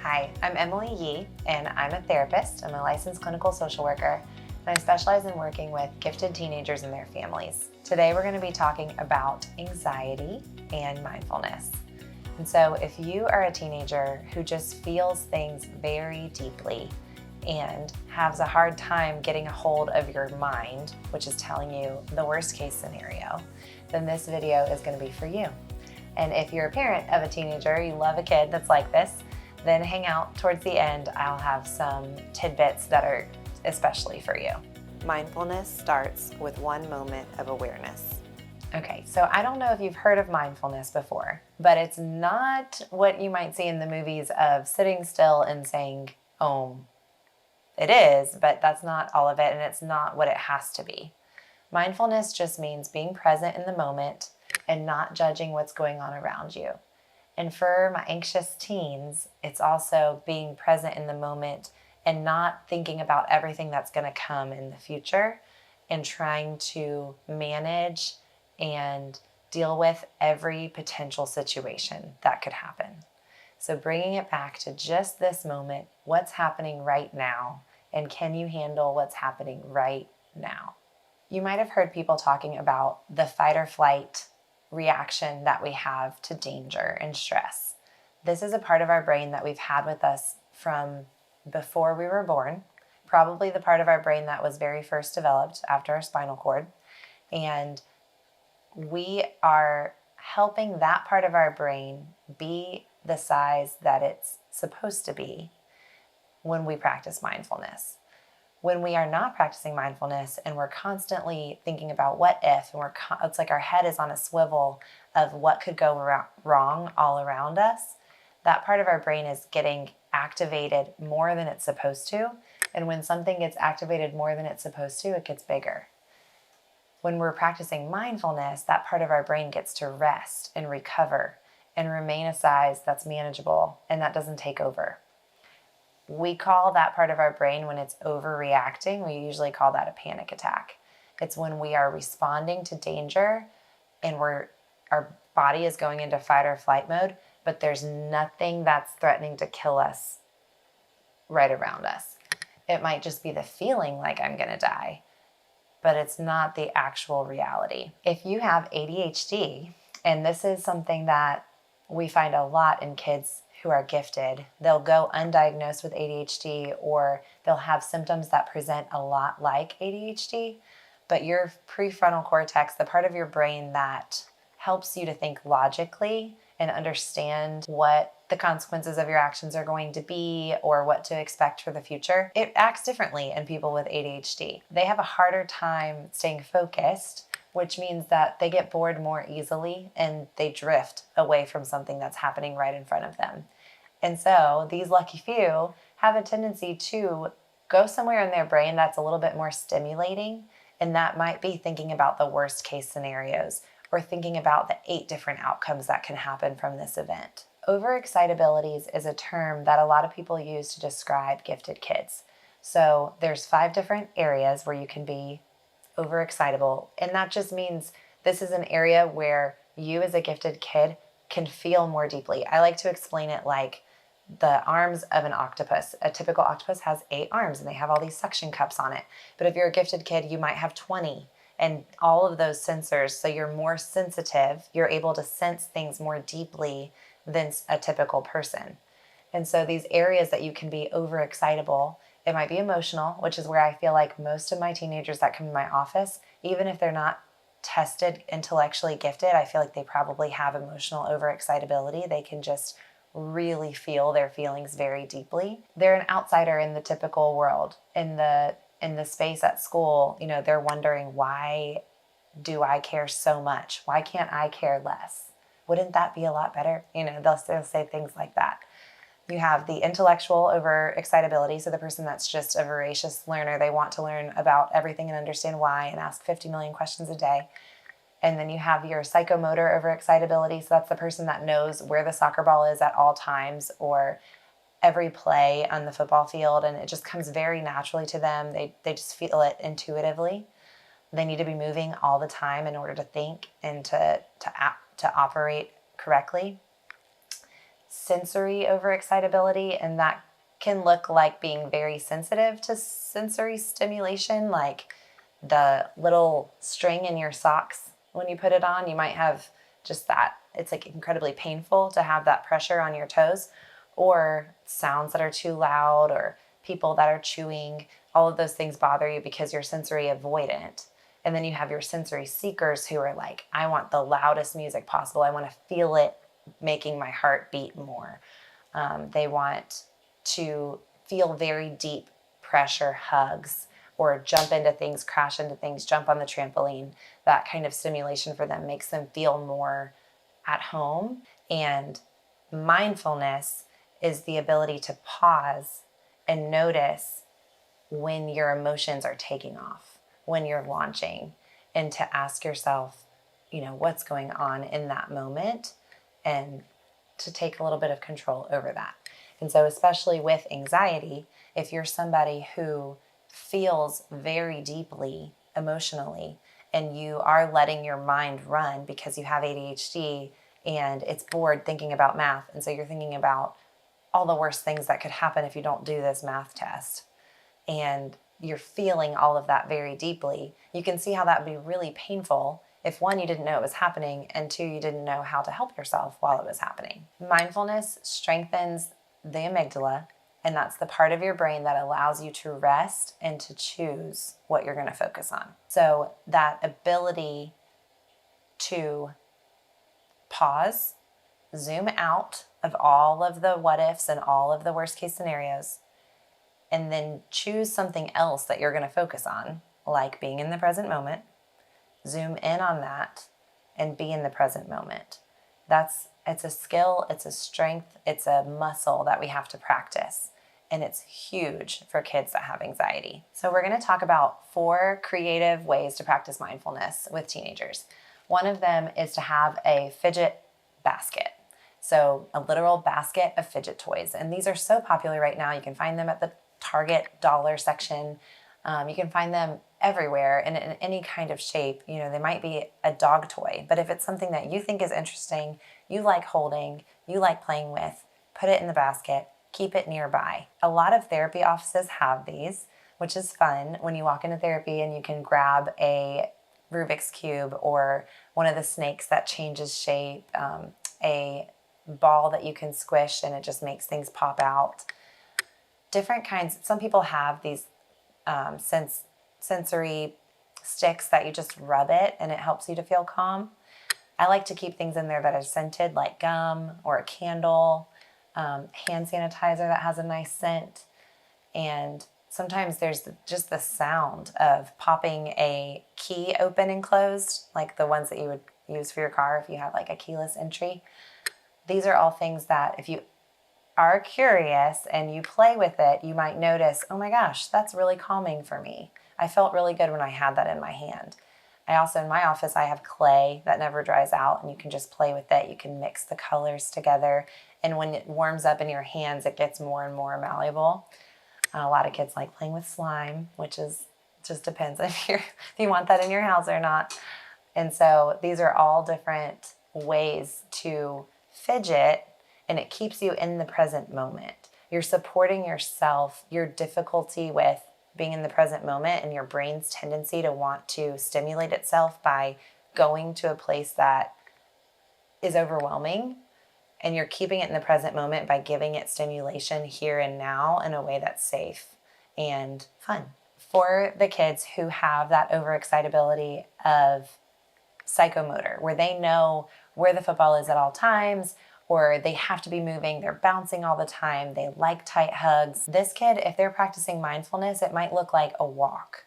Hi, I'm Emily Yee, and I'm a therapist. I'm a licensed clinical social worker, and I specialize in working with gifted teenagers and their families. Today, we're going to be talking about anxiety and mindfulness. And so, if you are a teenager who just feels things very deeply and has a hard time getting a hold of your mind, which is telling you the worst case scenario, then this video is going to be for you. And if you're a parent of a teenager, you love a kid that's like this, then hang out towards the end. I'll have some tidbits that are especially for you. Mindfulness starts with one moment of awareness. Okay, so I don't know if you've heard of mindfulness before, but it's not what you might see in the movies of sitting still and saying, Om. It is, but that's not all of it, and it's not what it has to be. Mindfulness just means being present in the moment and not judging what's going on around you. And for my anxious teens, it's also being present in the moment and not thinking about everything that's going to come in the future and trying to manage and deal with every potential situation that could happen. So bringing it back to just this moment, what's happening right now, and can you handle what's happening right now? You might have heard people talking about the fight or flight reaction that we have to danger and stress. This is a part of our brain that we've had with us from before we were born, probably the part of our brain that was very first developed after our spinal cord. And we are helping that part of our brain be the size that it's supposed to be when we practice mindfulness. When we are not practicing mindfulness and we're constantly thinking about what if, and it's like our head is on a swivel of what could go wrong all around us, that part of our brain is getting activated more than it's supposed to. And when something gets activated more than it's supposed to, it gets bigger. When we're practicing mindfulness, that part of our brain gets to rest and recover and remain a size that's manageable and that doesn't take over. We call that part of our brain, when it's overreacting, we usually call that a panic attack. It's when we are responding to danger and our body is going into fight or flight mode, but there's nothing that's threatening to kill us right around us. It might just be the feeling like I'm going to die, but it's not the actual reality. If you have ADHD, and this is something that we find a lot in kids who are gifted, they'll go undiagnosed with ADHD, or they'll have symptoms that present a lot like ADHD, but your prefrontal cortex, the part of your brain that helps you to think logically and understand what the consequences of your actions are going to be or what to expect for the future, it acts differently in people with ADHD. They have a harder time staying focused, which means that they get bored more easily and they drift away from something that's happening right in front of them. And so these lucky few have a tendency to go somewhere in their brain that's a little bit more stimulating, and that might be thinking about the worst case scenarios or thinking about the 8 different outcomes that can happen from this event. Overexcitabilities is a term that a lot of people use to describe gifted kids. So there's 5 different areas where you can be overexcitable, and that just means this is an area where you as a gifted kid can feel more deeply. I like to explain it like the arms of an octopus. A typical octopus has 8 arms and they have all these suction cups on it. But if you're a gifted kid, you might have 20 and all of those sensors. So you're more sensitive. You're able to sense things more deeply than a typical person. And so these areas that you can be overexcitable, it might be emotional, which is where I feel like most of my teenagers that come to my office, even if they're not tested intellectually gifted, I feel like they probably have emotional overexcitability. They can just really feel their feelings very deeply. They're an outsider in the typical world. In the space at school, they're wondering, why do I care so much? Why can't I care less? Wouldn't that be a lot better? They'll say things like that. You have the intellectual overexcitability, so the person that's just a voracious learner. They want to learn about everything and understand why and ask 50 million questions a day. And then you have your psychomotor overexcitability, so that's the person that knows where the soccer ball is at all times or every play on the football field, and it just comes very naturally to them. They just feel it intuitively. They need to be moving all the time in order to think and to operate correctly. sensory overexcitability, and that can look like being very sensitive to sensory stimulation, like the little string in your socks. When you put it on, you might have just that. It's like incredibly painful to have that pressure on your toes, or sounds that are too loud, or people that are chewing. All of those things bother you because you're sensory avoidant. And then you have your sensory seekers who are like, I want the loudest music possible. I want to feel it making my heart beat more. They want to feel very deep pressure hugs, or jump into things, crash into things, jump on the trampoline. That kind of stimulation for them makes them feel more at home. And mindfulness is the ability to pause and notice when your emotions are taking off, when you're launching, and to ask yourself, what's going on in that moment, and to take a little bit of control over that. And so, especially with anxiety, if you're somebody who feels very deeply emotionally and you are letting your mind run because you have ADHD and it's bored thinking about math, and so you're thinking about all the worst things that could happen if you don't do this math test, and you're feeling all of that very deeply, you can see how that would be really painful if, one, you didn't know it was happening, and two, you didn't know how to help yourself while it was happening. Mindfulness strengthens the amygdala, and that's the part of your brain that allows you to rest and to choose what you're going to focus on. So that ability to pause, zoom out of all of the what ifs and all of the worst case scenarios, and then choose something else that you're going to focus on, like being in the present moment. Zoom in on that and be in the present moment. It's a skill, it's a strength, it's a muscle that we have to practice. And it's huge for kids that have anxiety. So we're going to talk about 4 creative ways to practice mindfulness with teenagers. One of them is to have a fidget basket. So a literal basket of fidget toys. And these are so popular right now. You can find them at the Target dollar section. You can find them everywhere and in any kind of shape. They might be a dog toy, but if it's something that you think is interesting, you like holding, you like playing with, put it in the basket, keep it nearby. A lot of therapy offices have these, which is fun when you walk into therapy and you can grab a Rubik's Cube or one of the snakes that changes shape, a ball that you can squish and it just makes things pop out. Different kinds. Some people have these sensory sticks that you just rub it and it helps you to feel calm. I like to keep things in there that are scented, like gum or a candle, hand sanitizer that has a nice scent. And sometimes there's just the sound of popping a key open and closed, like the ones that you would use for your car if you have like a keyless entry. These are all things that if you are curious and you play with it, you might notice, oh my gosh, that's really calming for me. I felt really good when I had that in my hand. I also, in my office, I have clay that never dries out and you can just play with it. You can mix the colors together. And when it warms up in your hands, it gets more and more malleable. A lot of kids like playing with slime, which is just depends if you want that in your house or not. And so these are all different ways to fidget, and it keeps you in the present moment. You're supporting yourself, your difficulty with being in the present moment and your brain's tendency to want to stimulate itself by going to a place that is overwhelming. And you're keeping it in the present moment by giving it stimulation here and now in a way that's safe and fun. For the kids who have that overexcitability of psychomotor, where they know where the football is at all times, or they have to be moving, they're bouncing all the time, they like tight hugs. This kid, if they're practicing mindfulness, it might look like a walk,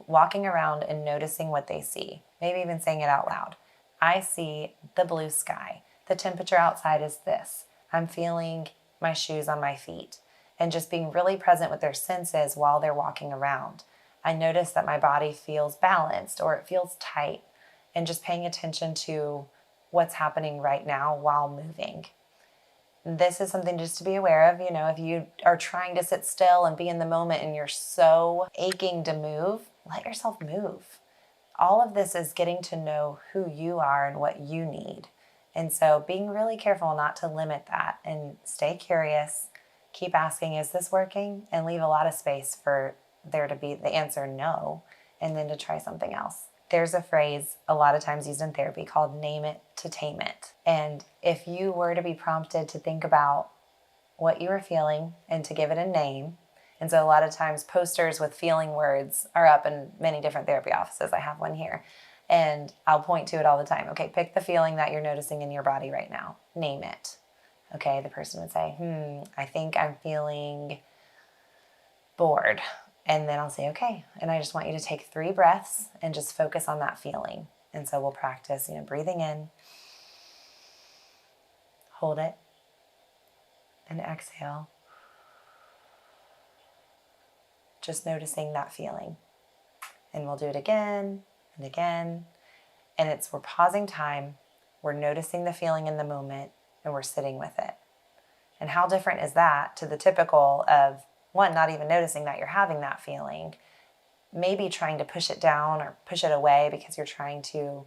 walking around and noticing what they see, maybe even saying it out loud. I see the blue sky. The temperature outside is this. I'm feeling my shoes on my feet, and just being really present with their senses while they're walking around. I notice that my body feels balanced or it feels tight, and just paying attention to what's happening right now while moving. This is something just to be aware of. If you are trying to sit still and be in the moment and you're so aching to move, let yourself move. All of this is getting to know who you are and what you need. And so being really careful not to limit that and stay curious, keep asking, is this working? And leave a lot of space for there to be the answer no, and then to try something else. There's a phrase a lot of times used in therapy called name it to tame it. And if you were to be prompted to think about what you were feeling and to give it a name, and so a lot of times posters with feeling words are up in many different therapy offices. I have one here. And I'll point to it all the time. Okay, pick the feeling that you're noticing in your body right now. Name it. Okay, the person would say, I think I'm feeling bored. And then I'll say, okay. And I just want you to take 3 breaths and just focus on that feeling. And so we'll practice, breathing in, hold it, and exhale. Just noticing that feeling. And we'll do it again and again. And we're pausing time, we're noticing the feeling in the moment, and we're sitting with it. And how different is that to the typical of, one, not even noticing that you're having that feeling, maybe trying to push it down or push it away because you're trying to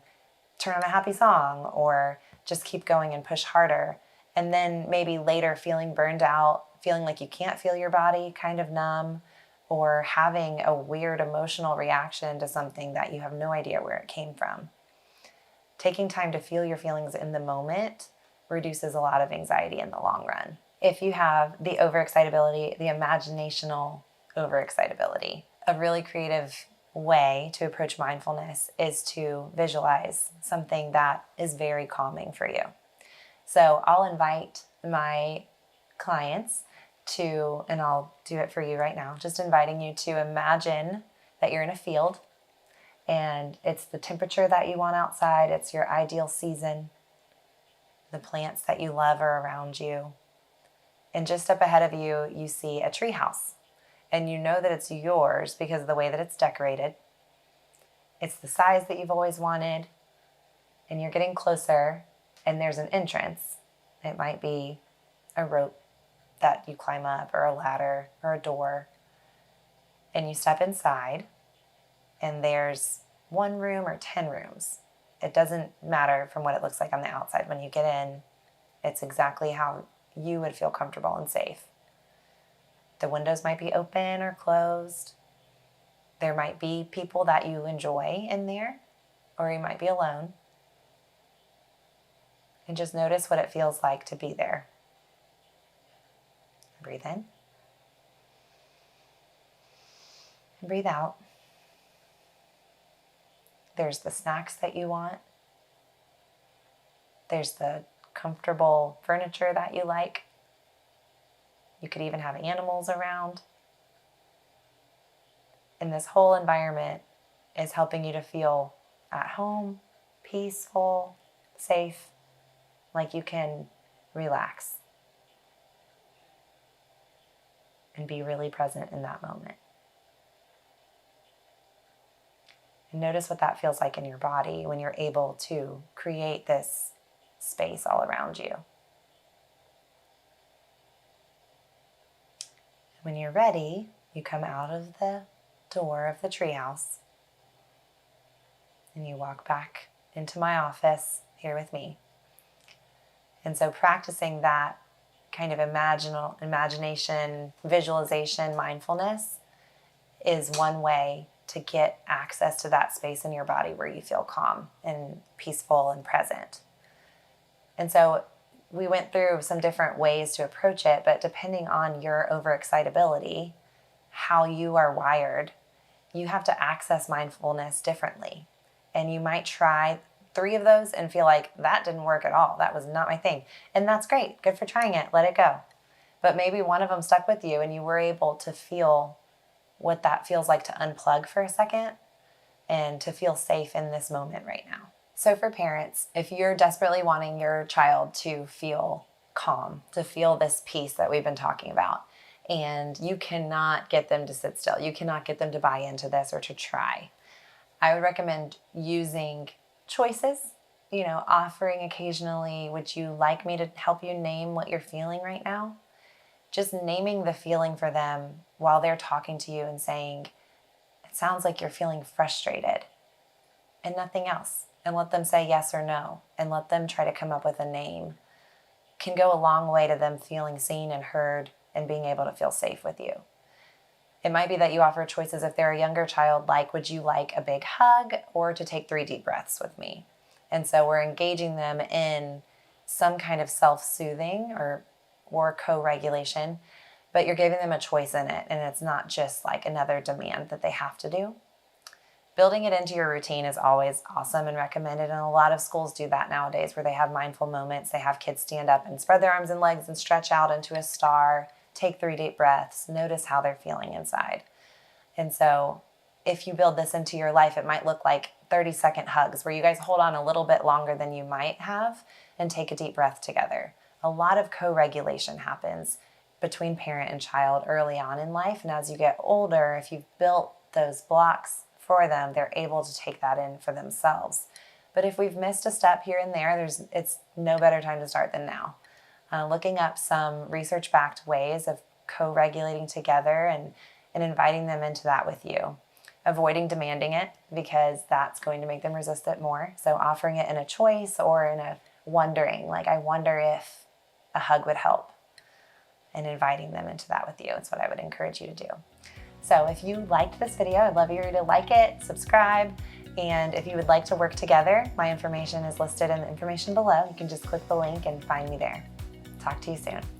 turn on a happy song or just keep going and push harder. And then maybe later feeling burned out, feeling like you can't feel your body, kind of numb, or having a weird emotional reaction to something that you have no idea where it came from. Taking time to feel your feelings in the moment reduces a lot of anxiety in the long run. If you have the overexcitability, the imaginational overexcitability, a really creative way to approach mindfulness is to visualize something that is very calming for you. So I'll invite my clients to, and I'll do it for you right now, just inviting you to imagine that you're in a field and it's the temperature that you want outside, it's your ideal season, the plants that you love are around you. And just up ahead of you, you see a treehouse. And you know that it's yours because of the way that it's decorated. It's the size that you've always wanted. And you're getting closer, and there's an entrance. It might be a rope that you climb up, or a ladder, or a door. And you step inside, and there's 1 room or 10 rooms. It doesn't matter from what it looks like on the outside. When you get in, it's exactly how you would feel comfortable and safe. The windows might be open or closed. There might be people that you enjoy in there, or you might be alone. And just notice what it feels like to be there. Breathe in. And breathe out. There's the snacks that you want. There's the comfortable furniture that you like. You could even have animals around. And this whole environment is helping you to feel at home, peaceful, safe, like you can relax and be really present in that moment. And notice what that feels like in your body when you're able to create this space all around you. When you're ready, you come out of the door of the treehouse and you walk back into my office here with me. And so practicing that kind of imagination, visualization, mindfulness is one way to get access to that space in your body where you feel calm and peaceful and present. And so we went through some different ways to approach it, but depending on your overexcitability, how you are wired, you have to access mindfulness differently. And you might try 3 of those and feel like that didn't work at all. That was not my thing. And that's great. Good for trying it. Let it go. But maybe one of them stuck with you and you were able to feel what that feels like to unplug for a second and to feel safe in this moment right now. So for parents, if you're desperately wanting your child to feel calm, to feel this peace that we've been talking about, and you cannot get them to sit still, you cannot get them to buy into this or to try, I would recommend using choices, offering occasionally, would you like me to help you name what you're feeling right now? Just naming the feeling for them while they're talking to you and saying, it sounds like you're feeling frustrated, and nothing else. and let them say yes or no and let them try to come up with a name can go a long way to them feeling seen and heard and being able to feel safe with you. It might be that you offer choices if they're a younger child, like, would you like a big hug or to take 3 deep breaths with me? And so we're engaging them in some kind of self-soothing or co-regulation, but you're giving them a choice in it, and it's not just like another demand that they have to do. Building it into your routine is always awesome and recommended, and a lot of schools do that nowadays where they have mindful moments. They have kids stand up and spread their arms and legs and stretch out into a star, take 3 deep breaths, notice how they're feeling inside. And so if you build this into your life, it might look like 30-second hugs where you guys hold on a little bit longer than you might have and take a deep breath together. A lot of co-regulation happens between parent and child early on in life, and as you get older, if you've built those blocks for them, they're able to take that in for themselves. But if we've missed a step here and there, it's no better time to start than now. Looking up some research-backed ways of co-regulating together and inviting them into that with you. Avoiding demanding it, because that's going to make them resist it more. So offering it in a choice or in a wondering, like, I wonder if a hug would help, and inviting them into that with you. It's what I would encourage you to do. So if you liked this video, I'd love you to like it, subscribe, and if you would like to work together, my information is listed in the information below. You can just click the link and find me there. Talk to you soon.